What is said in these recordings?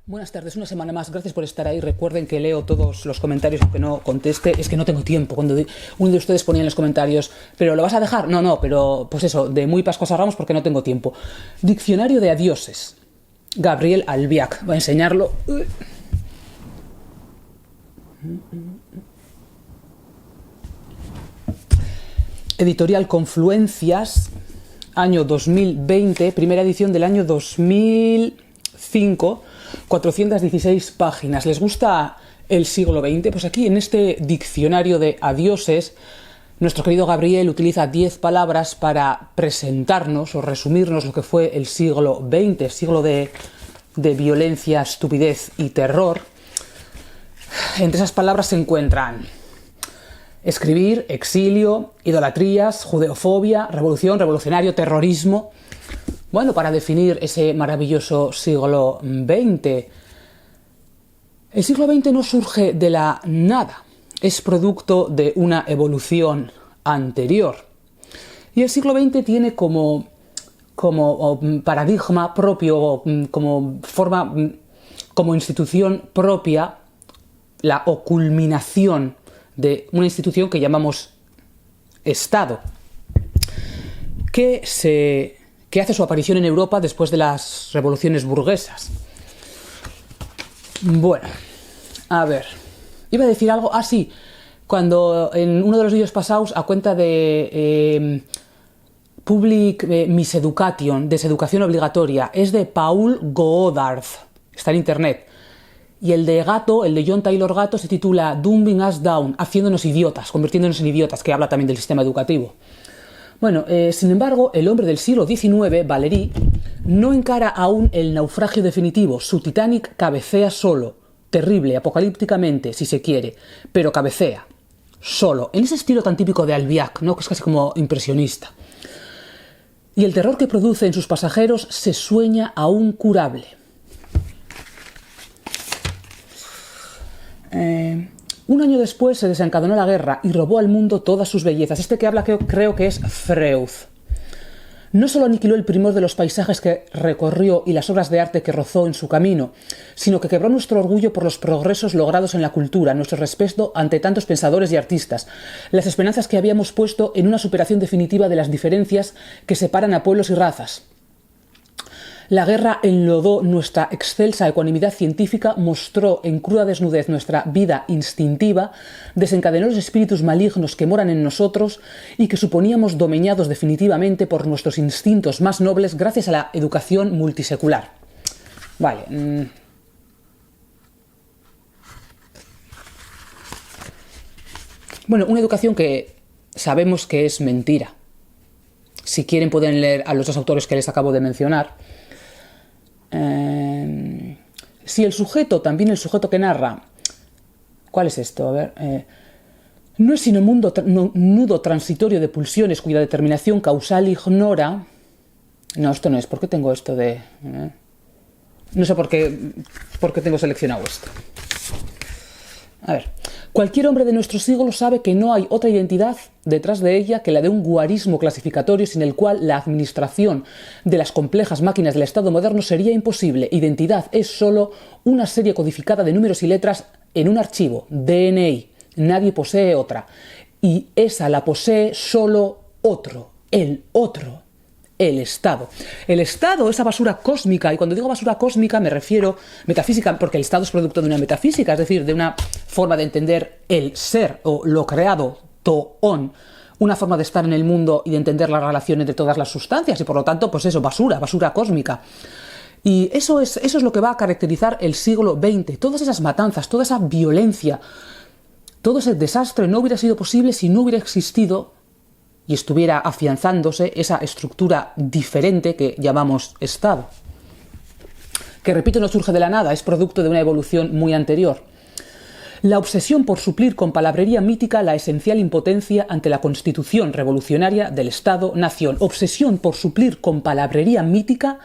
Buenas tardes, una semana más. Gracias por estar ahí. Recuerden que leo todos los comentarios, aunque no conteste. Es que no tengo tiempo. Cuando uno de ustedes ponía en los comentarios, ¿pero lo vas a dejar? No, pero pues eso, de muy Pascuas a Ramos porque no tengo tiempo. Diccionario de adioses. Gabriel Albiac. Voy a enseñarlo. Editorial Confluencias, año 2020, primera edición del año 2005. 416 páginas. ¿Les gusta el siglo XX? Pues aquí en este diccionario de adioses, nuestro querido Gabriel utiliza 10 palabras para presentarnos o resumirnos lo que fue el siglo XX, siglo de violencia, estupidez y terror. Entre esas palabras se encuentran escribir, exilio, idolatrías, judeofobia, revolución, revolucionario, terrorismo. Bueno, para definir ese maravilloso siglo XX. El siglo XX no surge de la nada, es producto de una evolución anterior. Y el siglo XX tiene como paradigma propio, como forma, como institución propia, la culminación de una institución que llamamos Estado, que hace su aparición en Europa después de las revoluciones burguesas. Bueno, a ver, iba a decir algo, sí, cuando en uno de los vídeos pasados a cuenta de Public Miseducation, deseducación obligatoria, es de Paul Goddard, está en internet, y el de Gato, el de John Taylor Gatto, se titula Dumbing Us Down, haciéndonos idiotas, convirtiéndonos en idiotas, que habla también del sistema educativo. Bueno, sin embargo, el hombre del siglo XIX, Valéry, no encara aún el naufragio definitivo. Su Titanic cabecea solo, terrible, apocalípticamente, si se quiere, pero cabecea, solo, en ese estilo tan típico de Albiac, ¿no? Que es casi como impresionista. Y el terror que produce en sus pasajeros se sueña aún curable. Un año después se desencadenó la guerra y robó al mundo todas sus bellezas. Este que habla creo que es Freud. No solo aniquiló el primor de los paisajes que recorrió y las obras de arte que rozó en su camino, sino que quebró nuestro orgullo por los progresos logrados en la cultura, nuestro respeto ante tantos pensadores y artistas, las esperanzas que habíamos puesto en una superación definitiva de las diferencias que separan a pueblos y razas. La guerra enlodó nuestra excelsa ecuanimidad científica, mostró en cruda desnudez nuestra vida instintiva, desencadenó los espíritus malignos que moran en nosotros y que suponíamos domeñados definitivamente por nuestros instintos más nobles gracias a la educación multisecular. Vale. Bueno, una educación que sabemos que es mentira. Si quieren pueden leer a los dos autores que les acabo de mencionar. Si el sujeto, también el sujeto que narra, ¿cuál es esto? A ver, no es sino nudo transitorio de pulsiones cuya determinación causal ignora. No, esto no es. ¿Por qué tengo esto de...? No sé por qué tengo seleccionado esto. A ver. Cualquier hombre de nuestro siglo sabe que no hay otra identidad detrás de ella que la de un guarismo clasificatorio sin el cual la administración de las complejas máquinas del Estado moderno sería imposible. Identidad es solo una serie codificada de números y letras en un archivo, DNI. Nadie posee otra. Y esa la posee solo otro, el otro. El Estado. El Estado, esa basura cósmica, y cuando digo basura cósmica me refiero metafísica, porque el Estado es producto de una metafísica, es decir, de una forma de entender el ser o lo creado, toon, una forma de estar en el mundo y de entender las relaciones de todas las sustancias, y por lo tanto, pues eso, basura cósmica. Y eso es lo que va a caracterizar el siglo XX. Todas esas matanzas, toda esa violencia, todo ese desastre no hubiera sido posible si no hubiera existido y estuviera afianzándose esa estructura diferente que llamamos Estado. Que, repito, no surge de la nada, es producto de una evolución muy anterior. La obsesión por suplir con palabrería mítica la esencial impotencia ante la constitución revolucionaria del Estado-Nación. Obsesión por suplir con palabrería mítica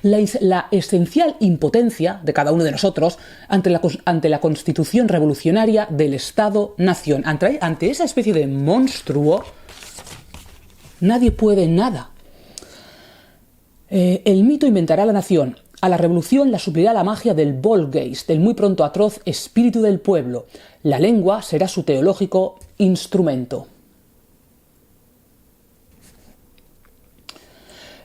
la esencial impotencia de cada uno de nosotros ante la constitución revolucionaria del Estado-Nación. Ante esa especie de monstruo, nadie puede nada. El mito inventará la nación. A la revolución la suplirá la magia del Volkgeist, del muy pronto atroz espíritu del pueblo. La lengua será su teológico instrumento.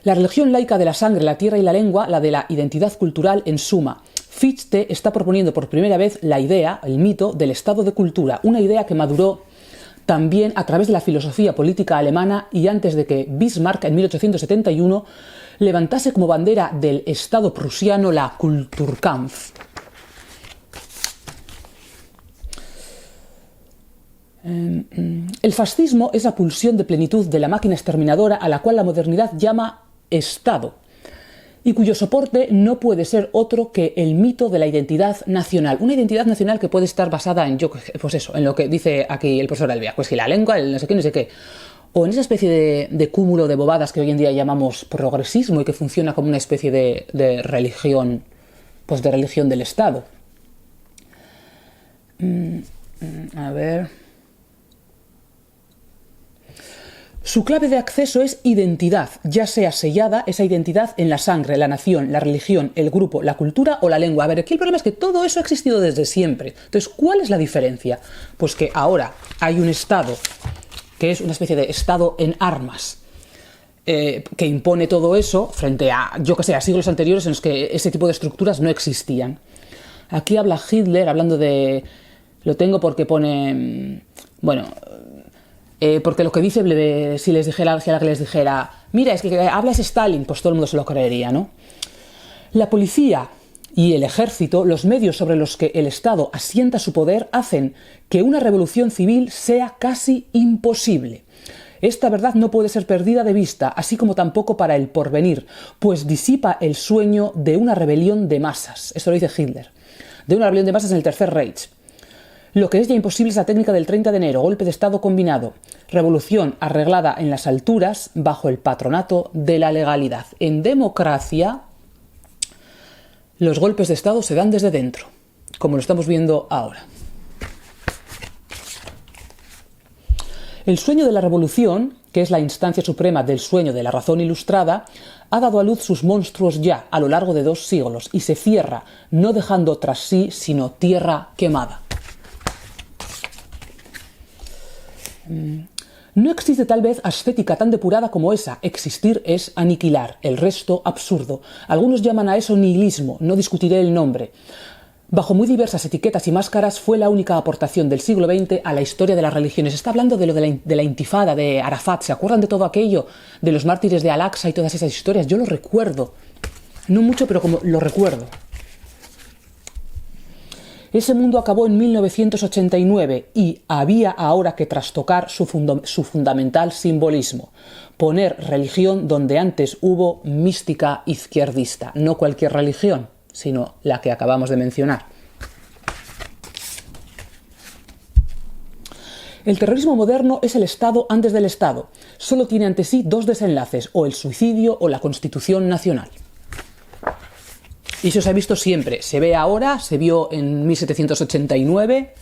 La religión laica de la sangre, la tierra y la lengua, la de la identidad cultural en suma. Fichte está proponiendo por primera vez la idea, el mito, del estado de cultura, una idea que maduró también a través de la filosofía política alemana y antes de que Bismarck en 1871 levantase como bandera del Estado prusiano la Kulturkampf. El fascismo es la pulsión de plenitud de la máquina exterminadora a la cual la modernidad llama Estado, y cuyo soporte no puede ser otro que el mito de la identidad nacional. Una identidad nacional que puede estar basada en, pues eso, en lo que dice aquí el profesor Alvia, pues que la lengua, el no sé qué, no sé qué, o en esa especie de cúmulo de bobadas que hoy en día llamamos progresismo y que funciona como una especie de religión, pues de religión del Estado. A ver... Su clave de acceso es identidad, ya sea sellada esa identidad en la sangre, la nación, la religión, el grupo, la cultura o la lengua. A ver, aquí el problema es que todo eso ha existido desde siempre. Entonces, ¿cuál es la diferencia? Pues que ahora hay un Estado, que es una especie de Estado en armas, que impone todo eso frente a, yo que sé, a siglos anteriores en los que ese tipo de estructuras no existían. Aquí habla Hitler, hablando de... Lo tengo porque pone... Bueno... porque lo que dice, si alguien les dijera, mira, es que hablas Stalin, pues todo el mundo se lo creería, ¿no? La policía y el ejército, los medios sobre los que el Estado asienta su poder, hacen que una revolución civil sea casi imposible. Esta verdad no puede ser perdida de vista, así como tampoco para el porvenir, pues disipa el sueño de una rebelión de masas. Esto lo dice Hitler. De una rebelión de masas en el Tercer Reich. Lo que es ya imposible es la técnica del 30 de enero, golpe de Estado combinado, revolución arreglada en las alturas bajo el patronato de la legalidad. En democracia, los golpes de Estado se dan desde dentro, como lo estamos viendo ahora. El sueño de la revolución, que es la instancia suprema del sueño de la razón ilustrada, ha dado a luz sus monstruos ya a lo largo de 2 siglos y se cierra, no dejando tras sí sino tierra quemada. No existe tal vez ascética tan depurada como esa. Existir es aniquilar, el resto absurdo. Algunos llaman a eso nihilismo, no discutiré el nombre. Bajo muy diversas etiquetas y máscaras fue la única aportación del siglo XX a la historia de las religiones. Está hablando de lo de la intifada, de Arafat. ¿Se acuerdan de todo aquello? De los mártires de Al-Aqsa y todas esas historias. Yo lo recuerdo. No mucho, pero como lo recuerdo. Ese mundo acabó en 1989 y había ahora que trastocar su fundamental simbolismo, poner religión donde antes hubo mística izquierdista, no cualquier religión, sino la que acabamos de mencionar. El terrorismo moderno es el Estado antes del Estado. Solo tiene ante sí 2 desenlaces, o el suicidio o la Constitución Nacional. Y eso se ha visto siempre. Se ve ahora, se vio en 1789.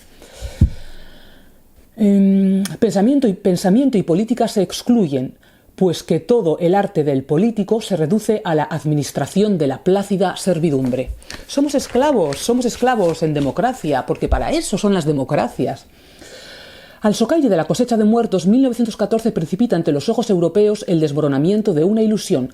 Pensamiento y política se excluyen, pues que todo el arte del político se reduce a la administración de la plácida servidumbre. Somos esclavos en democracia, porque para eso son las democracias. Al socalle de la cosecha de muertos, 1914 precipita ante los ojos europeos el desmoronamiento de una ilusión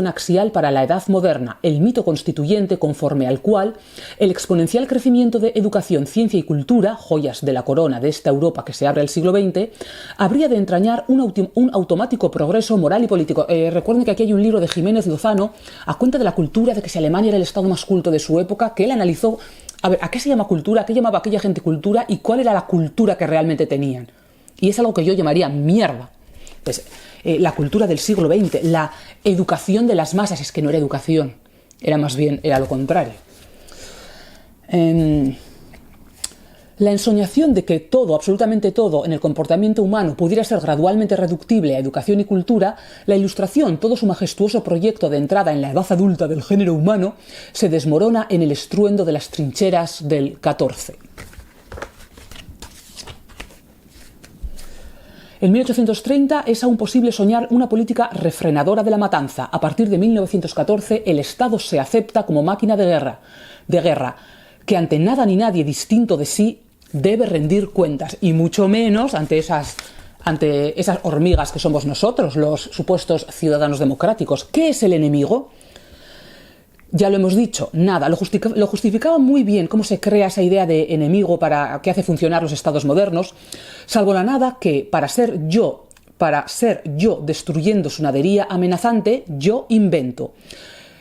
axial para la edad moderna, el mito constituyente conforme al cual el exponencial crecimiento de educación, ciencia y cultura, joyas de la corona de esta Europa que se abre al siglo XX, habría de entrañar un automático progreso moral y político. Recuerden que aquí hay un libro de Jiménez Lozano a cuenta de la cultura, de que si Alemania era el estado más culto de su época, que él analizó. A ver, ¿a qué se llama cultura? ¿A qué llamaba aquella gente cultura? ¿Y cuál era la cultura que realmente tenían? Y es algo que yo llamaría mierda. Pues, la cultura del siglo XX, la educación de las masas, es que no era educación, era lo contrario. La ensoñación de que todo, absolutamente todo, en el comportamiento humano pudiera ser gradualmente reductible a educación y cultura, la Ilustración, todo su majestuoso proyecto de entrada en la edad adulta del género humano, se desmorona en el estruendo de las trincheras del 14. En 1830 es aún posible soñar una política refrenadora de la matanza. A partir de 1914 el Estado se acepta como máquina de guerra, que ante nada ni nadie distinto de sí debe rendir cuentas, y mucho menos ante esas hormigas que somos nosotros, los supuestos ciudadanos democráticos. ¿Qué es el enemigo? Ya lo hemos dicho, nada. Lo justificaba muy bien cómo se crea esa idea de enemigo que hace funcionar los estados modernos, salvo la nada que para ser yo destruyendo su nadería amenazante, yo invento.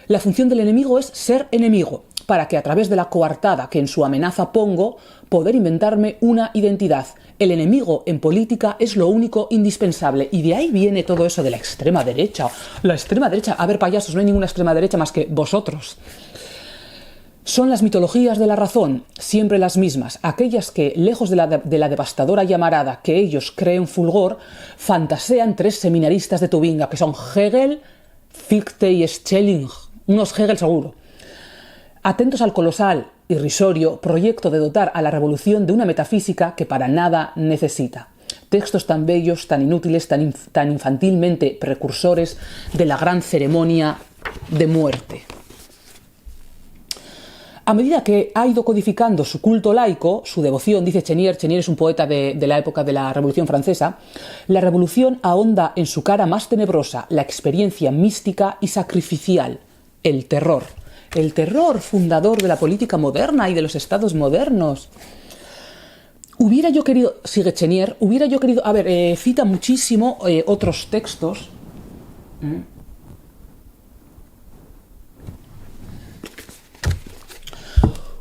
La función del enemigo es ser enemigo, para que a través de la coartada que en su amenaza pongo, poder inventarme una identidad. El enemigo en política es lo único indispensable, y de ahí viene todo eso de la extrema derecha. La extrema derecha, a ver, payasos, no hay ninguna extrema derecha más que vosotros. Son las mitologías de la razón, siempre las mismas, aquellas que, lejos de la devastadora llamarada que ellos creen fulgor, fantasean tres seminaristas de Tubinga, que son Hegel, Fichte y Schelling, unos Hegel seguro. Atentos al colosal, irrisorio proyecto de dotar a la revolución de una metafísica que para nada necesita. Textos tan bellos, tan inútiles, tan infantilmente precursores de la gran ceremonia de muerte. A medida que ha ido codificando su culto laico, su devoción, dice Chenier es un poeta de la época de la Revolución Francesa, la revolución ahonda en su cara más tenebrosa la experiencia mística y sacrificial, el terror. El terror fundador de la política moderna y de los estados modernos. Hubiera yo querido, sigue Chenier, cita muchísimo otros textos.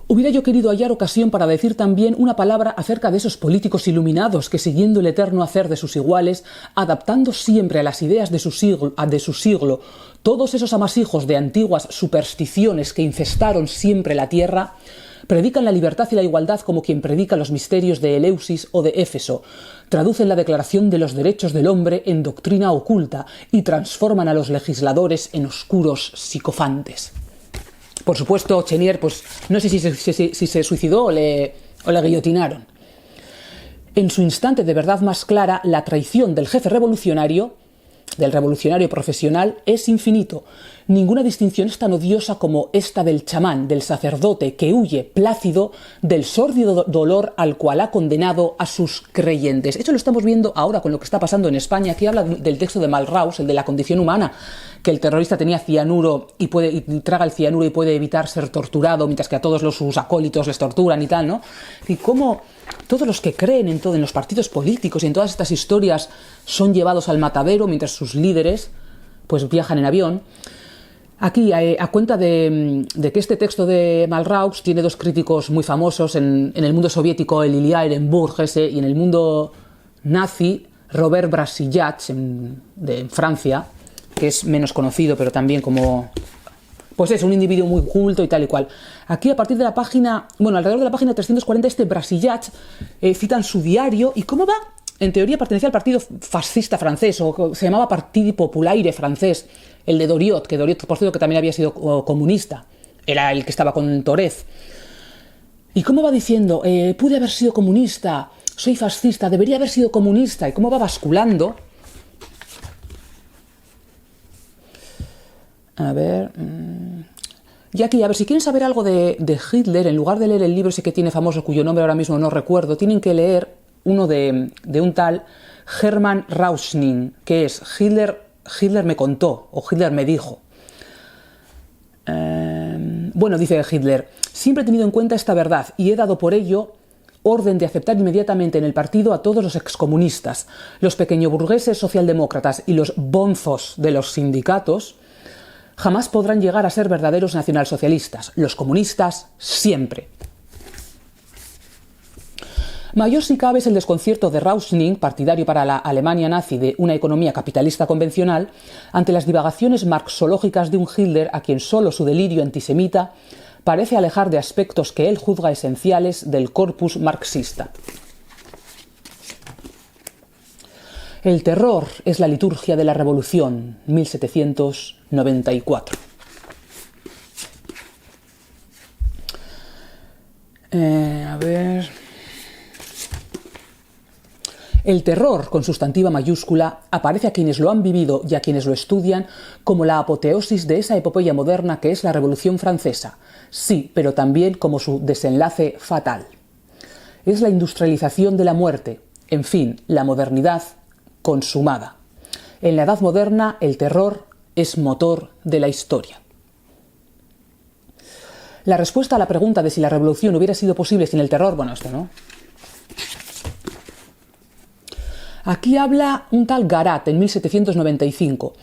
Hubiera yo querido hallar ocasión para decir también una palabra acerca de esos políticos iluminados que, siguiendo el eterno hacer de sus iguales, adaptando siempre a las ideas de su siglo, todos esos amasijos de antiguas supersticiones que infestaron siempre la tierra, predican la libertad y la igualdad como quien predica los misterios de Eleusis o de Éfeso, traducen la declaración de los derechos del hombre en doctrina oculta y transforman a los legisladores en oscuros psicofantes. Por supuesto, Chenier, pues no sé si se suicidó o le guillotinaron. En su instante de verdad más clara, la traición del jefe revolucionario, del revolucionario profesional, es infinito. Ninguna distinción es tan odiosa como esta del chamán, del sacerdote que huye plácido del sórdido dolor al cual ha condenado a sus creyentes. Eso lo estamos viendo ahora con lo que está pasando en España. Aquí habla del texto de Malraux, el de la condición humana, que el terrorista tenía cianuro y traga el cianuro y puede evitar ser torturado, mientras que a todos sus acólitos les torturan y tal, ¿no? Y cómo todos los que creen en los partidos políticos y en todas estas historias son llevados al matadero mientras sus líderes pues viajan en avión. Aquí, a cuenta de que este texto de Malraux tiene dos críticos muy famosos en el mundo soviético, el Ilya Ehrenburg y en el mundo nazi, Robert Brasillach, en Francia, que es menos conocido, pero también como, pues es un individuo muy culto y tal y cual. Aquí, a partir de la página, alrededor de la página 340, Brasillach citan su diario y cómo va. En teoría pertenecía al partido fascista francés, o se llamaba Parti Populaire francés, el de Doriot, que Doriot, por cierto, que también había sido comunista, era el que estaba con Torez. Y cómo va diciendo, pude haber sido comunista, soy fascista, debería haber sido comunista, y cómo va basculando. A ver. Y aquí, a ver, si quieren saber algo de Hitler, en lugar de leer el libro ese que tiene famoso, cuyo nombre ahora mismo no recuerdo, tienen que leer uno de un tal Hermann Rauschning, que es Hitler me contó, o Hitler me dijo. Dice Hitler, siempre he tenido en cuenta esta verdad y he dado por ello orden de aceptar inmediatamente en el partido a todos los excomunistas, los pequeñoburgueses socialdemócratas y los bonzos de los sindicatos. Jamás podrán llegar a ser verdaderos nacionalsocialistas. Los comunistas siempre. Mayor si cabe es el desconcierto de Rauschning, partidario para la Alemania nazi de una economía capitalista convencional, ante las divagaciones marxológicas de un Hitler a quien solo su delirio antisemita parece alejar de aspectos que él juzga esenciales del corpus marxista. El terror es la liturgia de la Revolución, 1794. El terror, con sustantiva mayúscula, aparece a quienes lo han vivido y a quienes lo estudian como la apoteosis de esa epopeya moderna que es la Revolución Francesa. Sí, pero también como su desenlace fatal. Es la industrialización de la muerte, en fin, la modernidad consumada. En la Edad Moderna, el terror es motor de la historia. La respuesta a la pregunta de si la revolución hubiera sido posible sin el terror, bueno, esto no. Aquí habla un tal Garat en 1795.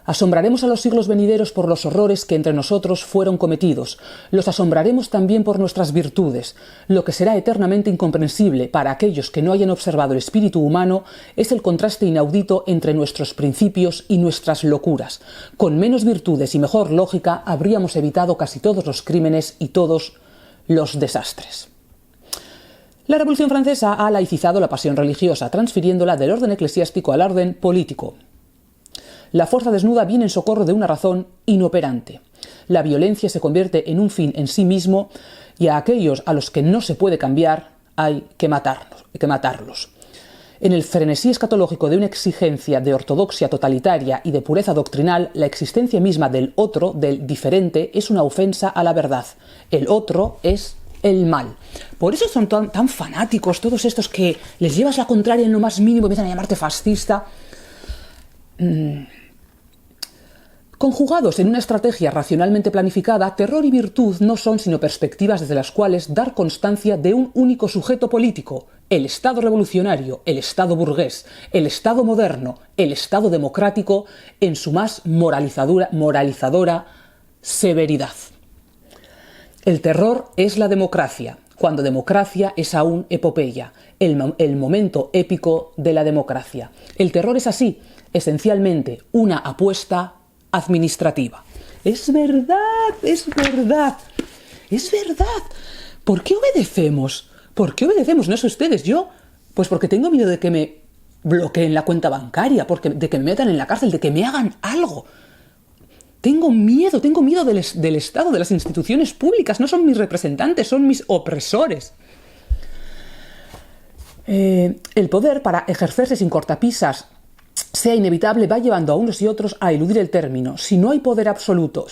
Asombraremos a los siglos venideros por los horrores que entre nosotros fueron cometidos. Los asombraremos también por nuestras virtudes. Lo que será eternamente incomprensible para aquellos que no hayan observado el espíritu humano es el contraste inaudito entre nuestros principios y nuestras locuras. Con menos virtudes y mejor lógica habríamos evitado casi todos los crímenes y todos los desastres. La Revolución Francesa ha laicizado la pasión religiosa, transfiriéndola del orden eclesiástico al orden político. La fuerza desnuda viene en socorro de una razón inoperante. La violencia se convierte en un fin en sí mismo y a aquellos a los que no se puede cambiar hay que matarlos. En el frenesí escatológico de una exigencia de ortodoxia totalitaria y de pureza doctrinal, la existencia misma del otro, del diferente, es una ofensa a la verdad. El otro es el mal. Por eso son tan fanáticos todos estos que les llevas la contraria en lo más mínimo y empiezan a llamarte fascista. Conjugados en una estrategia racionalmente planificada, terror y virtud no son sino perspectivas desde las cuales dar constancia de un único sujeto político: el Estado revolucionario, el Estado burgués, el Estado moderno, el Estado democrático, en su más moralizadora severidad. El terror es la democracia, cuando democracia es aún epopeya, el momento épico de la democracia. El terror es así, esencialmente una apuesta administrativa. Es verdad, es verdad, es verdad. ¿Por qué obedecemos? ¿Por qué obedecemos? No sé ustedes, yo, pues porque tengo miedo de que me bloqueen la cuenta bancaria, de que me metan en la cárcel, de que me hagan algo. Tengo miedo del Estado, de las instituciones públicas. No son mis representantes, son mis opresores. El poder, para ejercerse sin cortapisas, sea inevitable, va llevando a unos y otros a eludir el término. Si no hay poder absoluto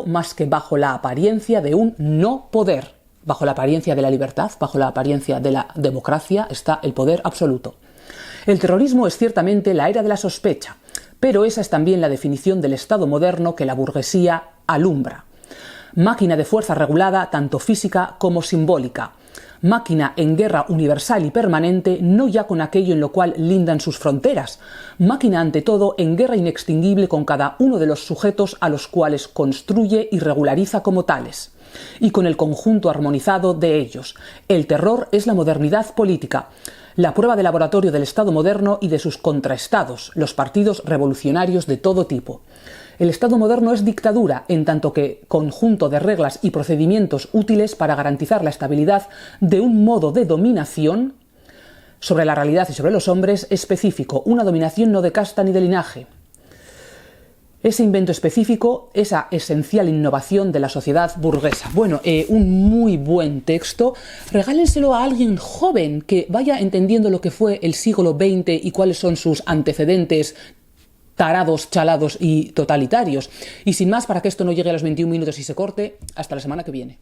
más que bajo la apariencia de un no poder, bajo la apariencia de la libertad, bajo la apariencia de la democracia, está el poder absoluto. El terrorismo es ciertamente la era de la sospecha, pero esa es también la definición del Estado moderno que la burguesía alumbra. Máquina de fuerza regulada, tanto física como simbólica. Máquina en guerra universal y permanente, no ya con aquello en lo cual lindan sus fronteras. Máquina ante todo en guerra inextinguible con cada uno de los sujetos a los cuales construye y regulariza como tales. Y con el conjunto armonizado de ellos. El terror es la modernidad política. La prueba de laboratorio del Estado moderno y de sus contraestados, los partidos revolucionarios de todo tipo. El Estado moderno es dictadura, en tanto que conjunto de reglas y procedimientos útiles para garantizar la estabilidad de un modo de dominación sobre la realidad y sobre los hombres específico, una dominación no de casta ni de linaje. Ese invento específico, esa esencial innovación de la sociedad burguesa. Bueno, un muy buen texto. Regálenselo a alguien joven que vaya entendiendo lo que fue el siglo XX y cuáles son sus antecedentes tarados, chalados y totalitarios. Y sin más, para que esto no llegue a los 21 minutos y se corte, hasta la semana que viene.